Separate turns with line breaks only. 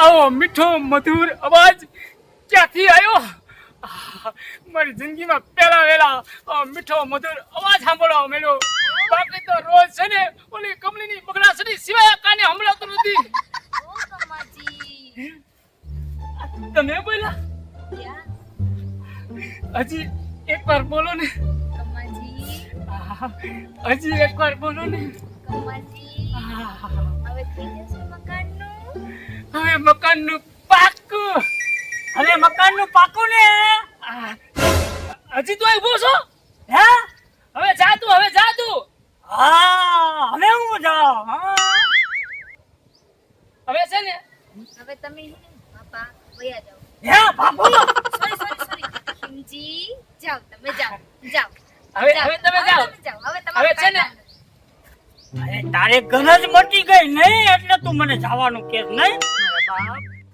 આવો મીઠો મધુર અવાજ ક્યાંથી આવ્યો? મારી જિંદગીમાં પહેલા વેલા મીઠો મધુર અવાજ સાંભળવા મળ્યો. બાકી તો રોજ છે ને ઓલી કમલીની બગડાસડી સિવાય કાને સંભળાતું નથી.
ઓ કમાજી
તમે બોલ્યા? હજી એકવાર બોલો ને.
કમાજી
હજી એકવાર બોલો ને.
કમાજી હવે થઈ જશે મકાનનું.
હવે મકાનનું પાકું.
હવે મકાનનું પાકું ને.
હજી તો ઊભો છો?
હે?
હવે જા તું.
હા હવે હું જાઉં.
હવે છે ને
હવે તમે પાપા વયા જાઓ.
હે બાપુ
સોરી ખીમજી જાઓ તમે જાઓ.
હવે તમે જાઓ.
હવે
હવે છે ને
અરે તારે ગરજ મટી ગઈ નહીં એટલે તું મને જવાનું કે નહીં?